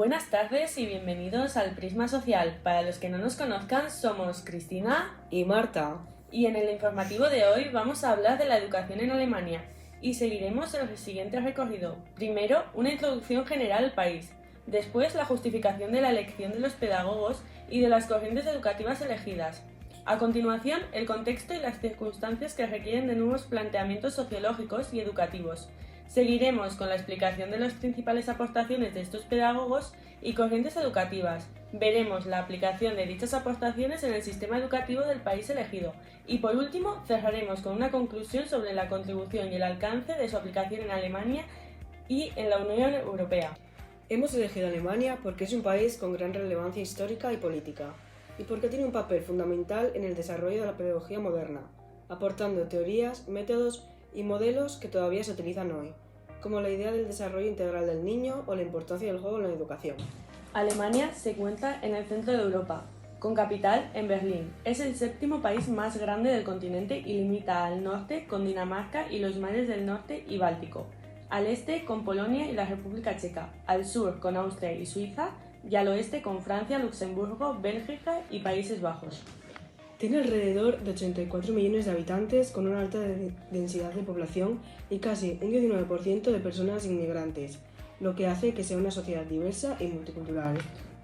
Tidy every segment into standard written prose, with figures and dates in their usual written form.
Buenas tardes y bienvenidos al Prisma Social. Para los que no nos conozcan, somos Cristina y Marta. Y en el informativo de hoy vamos a hablar de la educación en Alemania y seguiremos el siguiente recorrido. Primero, una introducción general al país. Después, la justificación de la elección de los pedagogos y de las corrientes educativas elegidas. A continuación, el contexto y las circunstancias que requieren de nuevos planteamientos sociológicos y educativos. Seguiremos con la explicación de las principales aportaciones de estos pedagogos y corrientes educativas. Veremos la aplicación de dichas aportaciones en el sistema educativo del país elegido. Y por último, cerraremos con una conclusión sobre la contribución y el alcance de su aplicación en Alemania y en la Unión Europea. Hemos elegido Alemania porque es un país con gran relevancia histórica y política, y porque tiene un papel fundamental en el desarrollo de la pedagogía moderna, aportando teorías, métodos y modelos que todavía se utilizan hoy, como la idea del desarrollo integral del niño o la importancia del juego en la educación. Alemania se encuentra en el centro de Europa, con capital en Berlín. Es el séptimo país más grande del continente y limita al norte con Dinamarca y los mares del norte y Báltico, al este con Polonia y la República Checa, al sur con Austria y Suiza, y al oeste con Francia, Luxemburgo, Bélgica y Países Bajos. Tiene alrededor de 84 millones de habitantes con una alta densidad de población y casi un 19% de personas inmigrantes, lo que hace que sea una sociedad diversa y multicultural.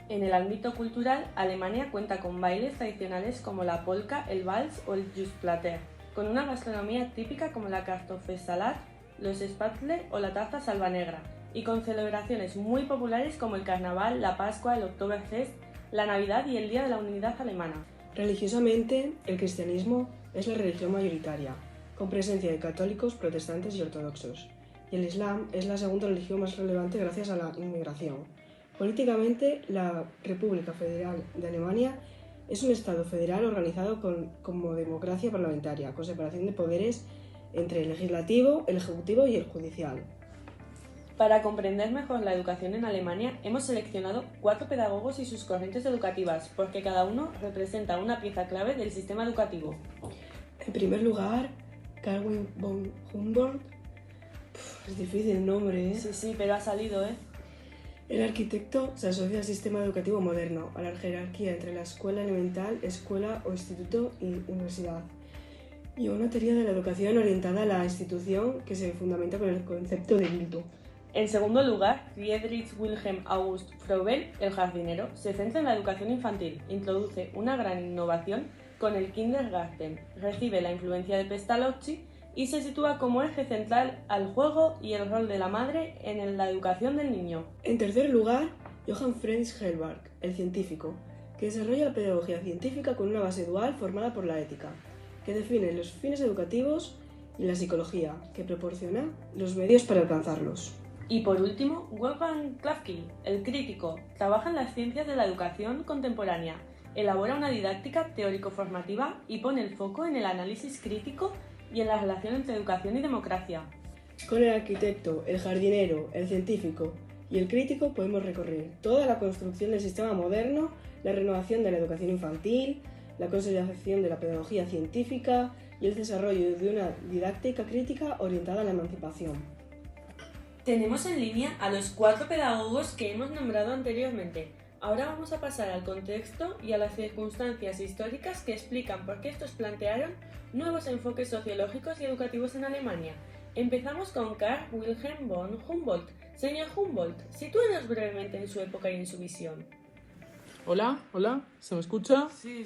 En el ámbito cultural, Alemania cuenta con bailes tradicionales como la polka, el vals o el Jusplatter, con una gastronomía típica como la Kartoffelsalat, los Spätzle o la tarta salva negra, y con celebraciones muy populares como el Carnaval, la Pascua, el Oktoberfest, la Navidad y el Día de la Unidad Alemana. Religiosamente, el cristianismo es la religión mayoritaria, con presencia de católicos, protestantes y ortodoxos, y el islam es la segunda religión más relevante gracias a la inmigración. Políticamente, la República Federal de Alemania es un Estado federal organizado como democracia parlamentaria, con separación de poderes entre el legislativo, el ejecutivo y el judicial. Para comprender mejor la educación en Alemania, hemos seleccionado 4 pedagogos y sus corrientes educativas, porque cada uno representa una pieza clave del sistema educativo. En primer lugar, Karl Wilhelm von Humboldt. Es difícil el nombre, ¿eh? Sí, pero ha salido, ¿eh? El arquitecto se asocia al sistema educativo moderno, a la jerarquía entre la escuela elemental, escuela o instituto y universidad, y a una teoría de la educación orientada a la institución que se fundamenta con el concepto de Bildung. En segundo lugar, Friedrich Wilhelm August Froebel, el jardinero, se centra en la educación infantil, introduce una gran innovación con el Kindergarten, recibe la influencia de Pestalozzi y se sitúa como eje central al juego y el rol de la madre en la educación del niño. En tercer lugar, Johann Friedrich Helmberg, el científico, que desarrolla la pedagogía científica con una base dual formada por la ética, que define los fines educativos, y la psicología, que proporciona los medios para alcanzarlos. Y por último, Wolfgang Klafki, el crítico, trabaja en las ciencias de la educación contemporánea, elabora una didáctica teórico-formativa y pone el foco en el análisis crítico y en la relación entre educación y democracia. Con el arquitecto, el jardinero, el científico y el crítico podemos recorrer toda la construcción del sistema moderno, la renovación de la educación infantil, la consolidación de la pedagogía científica y el desarrollo de una didáctica crítica orientada a la emancipación. Tenemos en línea a los 4 pedagogos que hemos nombrado anteriormente. Ahora vamos a pasar al contexto y a las circunstancias históricas que explican por qué estos plantearon nuevos enfoques sociológicos y educativos en Alemania. Empezamos con Karl Wilhelm von Humboldt. Señor Humboldt, sitúenos brevemente en su época y en su visión. Hola, ¿se me escucha? Sí.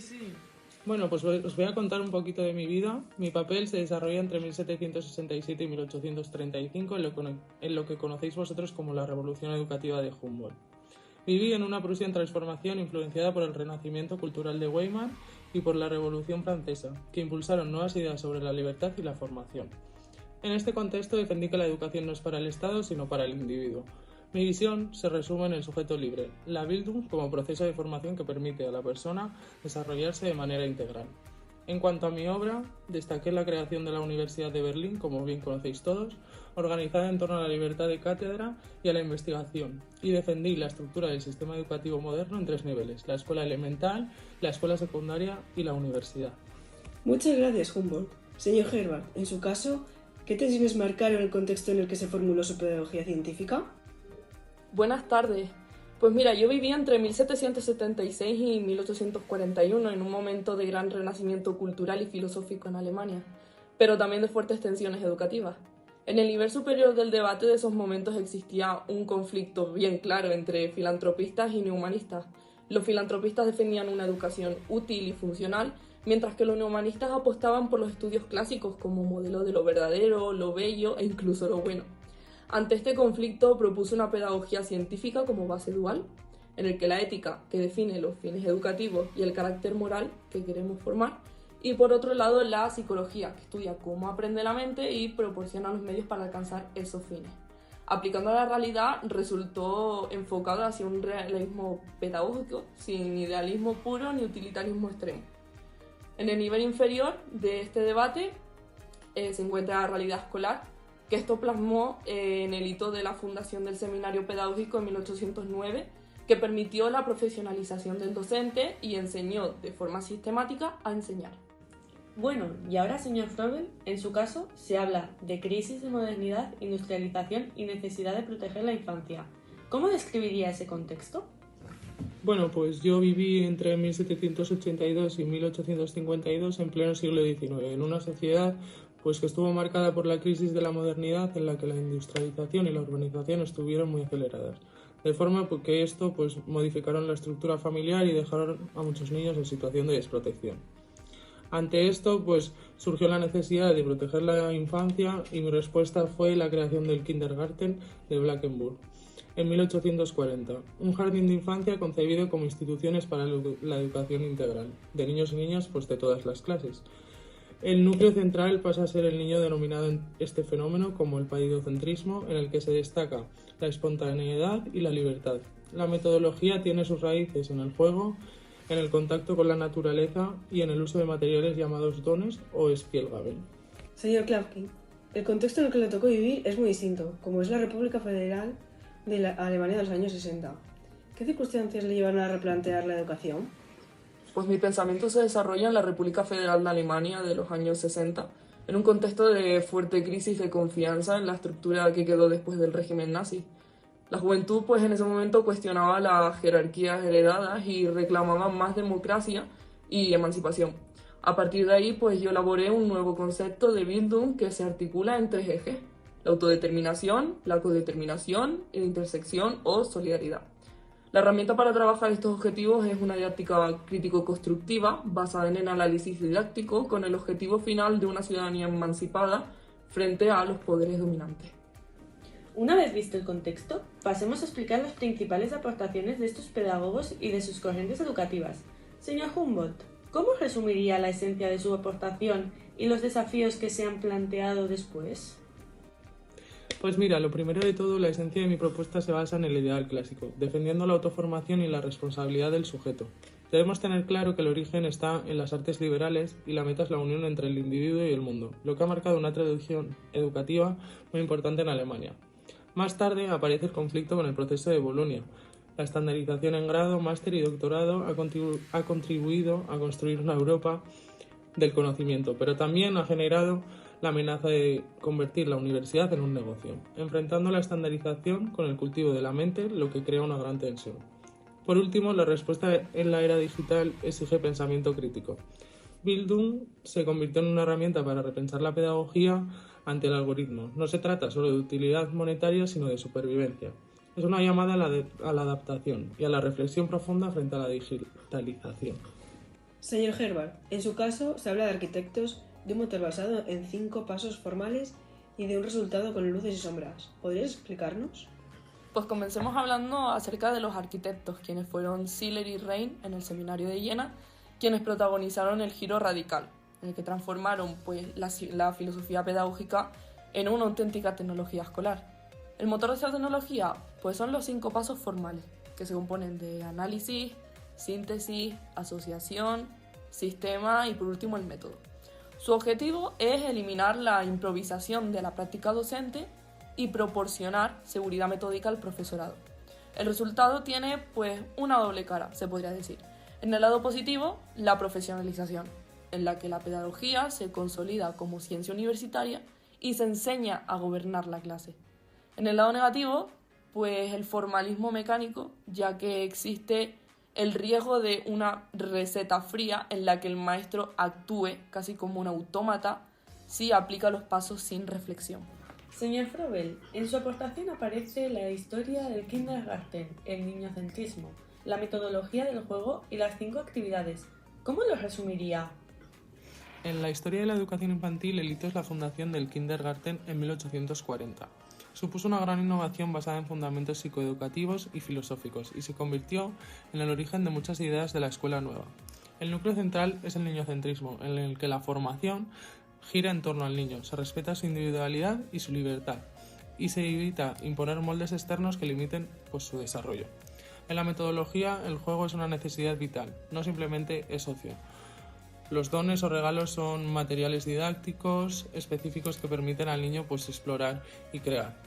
Bueno, pues os voy a contar un poquito de mi vida. Mi papel se desarrolla entre 1767 y 1835 en lo que conocéis vosotros como la Revolución Educativa de Humboldt. Viví en una Prusia en transformación influenciada por el Renacimiento cultural de Weimar y por la Revolución Francesa, que impulsaron nuevas ideas sobre la libertad y la formación. En este contexto defendí que la educación no es para el Estado, sino para el individuo. Mi visión se resume en el sujeto libre, la Bildung como proceso de formación que permite a la persona desarrollarse de manera integral. En cuanto a mi obra, destaqué la creación de la Universidad de Berlín, como bien conocéis todos, organizada en torno a la libertad de cátedra y a la investigación, y defendí la estructura del sistema educativo moderno en 3 niveles, la escuela elemental, la escuela secundaria y la universidad. Muchas gracias, Humboldt. Señor Herbert, en su caso, ¿qué tesis marcaron el contexto en el que se formuló su pedagogía científica? Buenas tardes. Pues mira, yo viví entre 1776 y 1841 en un momento de gran renacimiento cultural y filosófico en Alemania, pero también de fuertes tensiones educativas. En el nivel superior del debate de esos momentos existía un conflicto bien claro entre filantropistas y neohumanistas. Los filantropistas defendían una educación útil y funcional, mientras que los neohumanistas apostaban por los estudios clásicos como modelo de lo verdadero, lo bello e incluso lo bueno. Ante este conflicto propuso una pedagogía científica como base dual, en el que la ética, que define los fines educativos, y el carácter moral que queremos formar, y por otro lado la psicología, que estudia cómo aprende la mente y proporciona los medios para alcanzar esos fines. Aplicando a la realidad, resultó enfocado hacia un realismo pedagógico, sin idealismo puro ni utilitarismo extremo. En el nivel inferior de este debate se encuentra la realidad escolar, que esto plasmó en el hito de la fundación del Seminario Pedagógico en 1809, que permitió la profesionalización del docente y enseñó de forma sistemática a enseñar. Bueno, y ahora, señor Frobel, en su caso se habla de crisis de modernidad, industrialización y necesidad de proteger la infancia. ¿Cómo describiría ese contexto? Bueno, pues yo viví entre 1782 y 1852 en pleno siglo XIX, en una sociedad pues que estuvo marcada por la crisis de la modernidad, en la que la industrialización y la urbanización estuvieron muy aceleradas, de forma que esto pues modificaron la estructura familiar y dejaron a muchos niños en situación de desprotección. Ante esto pues surgió la necesidad de proteger la infancia y mi respuesta fue la creación del Kindergarten de Blankenburg en 1840, un jardín de infancia concebido como instituciones para la educación integral de niños y niñas pues de todas las clases. El núcleo central pasa a ser el niño, denominado en este fenómeno como el paidocentrismo, en el que se destaca la espontaneidad y la libertad. La metodología tiene sus raíces en el juego, en el contacto con la naturaleza y en el uso de materiales llamados dones o Spielgabeln. Señor Klafkin, el contexto en el que le tocó vivir es muy distinto, como es la República Federal de la Alemania de los años 60. ¿Qué circunstancias le llevaron a replantear la educación? Pues mi pensamiento se desarrolla en la República Federal de Alemania de los años 60, en un contexto de fuerte crisis de confianza en la estructura que quedó después del régimen nazi. La juventud pues en ese momento cuestionaba las jerarquías heredadas y reclamaba más democracia y emancipación. A partir de ahí pues yo elaboré un nuevo concepto de Bildung que se articula en tres ejes: la autodeterminación, la codeterminación, la intersección o solidaridad. La herramienta para trabajar estos objetivos es una didáctica crítico-constructiva basada en el análisis didáctico con el objetivo final de una ciudadanía emancipada frente a los poderes dominantes. Una vez visto el contexto, pasemos a explicar las principales aportaciones de estos pedagogos y de sus corrientes educativas. Señor Humboldt, ¿cómo resumiría la esencia de su aportación y los desafíos que se han planteado después? Pues mira, lo primero de todo, la esencia de mi propuesta se basa en el ideal clásico, defendiendo la autoformación y la responsabilidad del sujeto. Debemos tener claro que el origen está en las artes liberales y la meta es la unión entre el individuo y el mundo, lo que ha marcado una tradición educativa muy importante en Alemania. Más tarde aparece el conflicto con el proceso de Bolonia. La estandarización en grado, máster y doctorado ha contribuido a construir una Europa del conocimiento, pero también ha generado la amenaza de convertir la universidad en un negocio, enfrentando la estandarización con el cultivo de la mente, lo que crea una gran tensión. Por último, la respuesta en la era digital exige pensamiento crítico. Bildung se convirtió en una herramienta para repensar la pedagogía ante el algoritmo. No se trata solo de utilidad monetaria, sino de supervivencia. Es una llamada a la adaptación y a la reflexión profunda frente a la digitalización. Señor Herbert, en su caso se habla de arquitectos, de un motor basado en 5 pasos formales y de un resultado con luces y sombras. ¿Podrías explicarnos? Pues comencemos hablando acerca de los arquitectos, quienes fueron Schiller y Rein en el Seminario de Jena, quienes protagonizaron el giro radical, en el que transformaron pues, la filosofía pedagógica en una auténtica tecnología escolar. El motor de esta tecnología pues, son los 5 pasos formales, que se componen de análisis, síntesis, asociación, sistema y por último el método. Su objetivo es eliminar la improvisación de la práctica docente y proporcionar seguridad metódica al profesorado. El resultado tiene pues una doble cara, se podría decir. En el lado positivo, la profesionalización, en la que la pedagogía se consolida como ciencia universitaria y se enseña a gobernar la clase. En el lado negativo, Pues el formalismo mecánico, ya que existe el riesgo de una receta fría en la que el maestro actúe casi como un autómata si aplica los pasos sin reflexión. Señor Frobel, en su aportación aparece la historia del kindergarten, el niñocentrismo, la metodología del juego y las 5 actividades. ¿Cómo lo resumiría? En la historia de la educación infantil, el hito es la fundación del kindergarten en 1840. Supuso una gran innovación basada en fundamentos psicoeducativos y filosóficos y se convirtió en el origen de muchas ideas de la escuela nueva. El núcleo central es el niñocentrismo, en el que la formación gira en torno al niño, se respeta su individualidad y su libertad, y se evita imponer moldes externos que limiten su desarrollo. En la metodología, el juego es una necesidad vital, no simplemente es ocio. Los dones o regalos son materiales didácticos específicos que permiten al niño explorar y crear.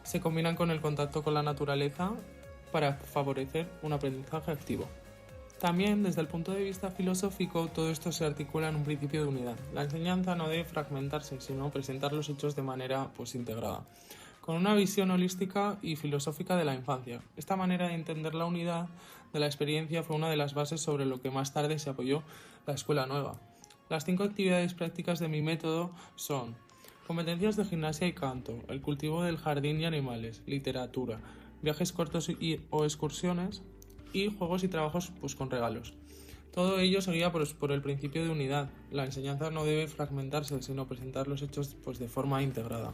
Se combinan con el contacto con la naturaleza para favorecer un aprendizaje activo. También, desde el punto de vista filosófico, todo esto se articula en un principio de unidad. La enseñanza no debe fragmentarse, sino presentar los hechos de manera integrada, con una visión holística y filosófica de la infancia. Esta manera de entender la unidad de la experiencia fue una de las bases sobre lo que más tarde se apoyó la escuela nueva. Las 5 actividades prácticas de mi método son competencias de gimnasia y canto, el cultivo del jardín y animales, literatura, viajes cortos o excursiones, y juegos y trabajos con regalos. Todo ello se guía por el principio de unidad. La enseñanza no debe fragmentarse, sino presentar los hechos de forma integrada.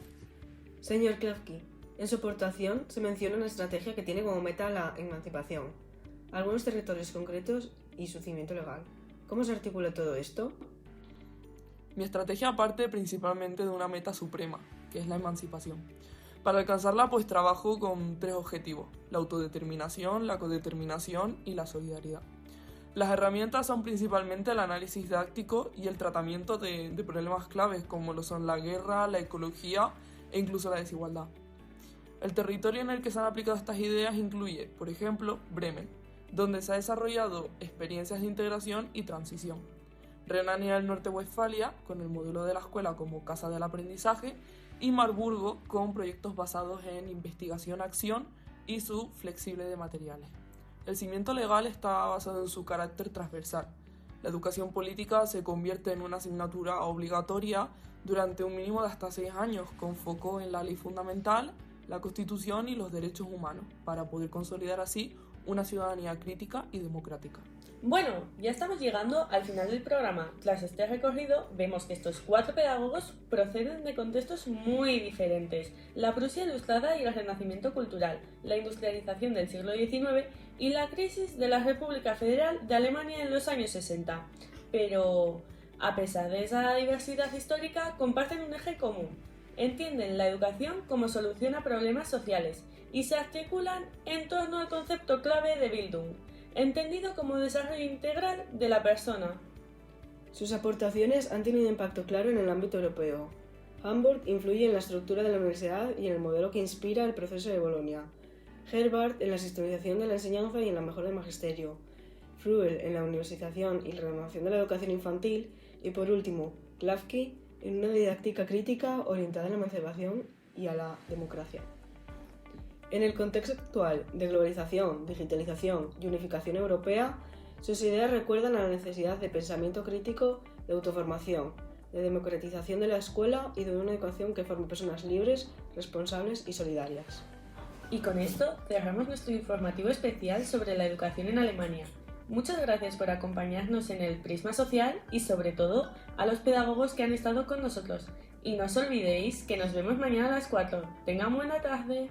Señor Klafki, en su aportación se menciona una estrategia que tiene como meta la emancipación, algunos territorios concretos y su cimiento legal. ¿Cómo se articula todo esto? Mi estrategia parte principalmente de una meta suprema, que es la emancipación. Para alcanzarla, trabajo con 3 objetivos: la autodeterminación, la codeterminación y la solidaridad. Las herramientas son principalmente el análisis didáctico y el tratamiento de problemas claves como lo son la guerra, la ecología e incluso la desigualdad. El territorio en el que se han aplicado estas ideas incluye, por ejemplo, Bremen, donde se han desarrollado experiencias de integración y transición. Renania del Norte-Westfalia, con el modelo de la escuela como casa del aprendizaje, y Marburgo, con proyectos basados en investigación-acción y su flexible de materiales. El cimiento legal está basado en su carácter transversal. La educación política se convierte en una asignatura obligatoria durante un mínimo de hasta 6 años, con foco en la ley fundamental, la Constitución y los derechos humanos, para poder consolidar así una ciudadanía crítica y democrática. Bueno, ya estamos llegando al final del programa. Tras este recorrido, vemos que estos 4 pedagogos proceden de contextos muy diferentes: la Prusia ilustrada y el renacimiento cultural, la industrialización del siglo XIX y la crisis de la República Federal de Alemania en los años 60. Pero, a pesar de esa diversidad histórica, comparten un eje común: entienden la educación como solución a problemas sociales y se articulan en torno al concepto clave de Bildung, entendido como desarrollo integral de la persona. Sus aportaciones han tenido impacto claro en el ámbito europeo. Hamburg influye en la estructura de la universidad y en el modelo que inspira el proceso de Bolonia. Herbart en la sistematización de la enseñanza y en la mejora del magisterio. Fruel en la universización y la renovación de la educación infantil. Y por último, Klafki en una didáctica crítica orientada a la emancipación y a la democracia. En el contexto actual de globalización, digitalización y unificación europea, sus ideas recuerdan a la necesidad de pensamiento crítico, de autoformación, de democratización de la escuela y de una educación que forme personas libres, responsables y solidarias. Y con esto cerramos nuestro informativo especial sobre la educación en Alemania. Muchas gracias por acompañarnos en el Prisma Social y, sobre todo, a los pedagogos que han estado con nosotros. Y no os olvidéis que nos vemos mañana a las 4. Tengan buena tarde.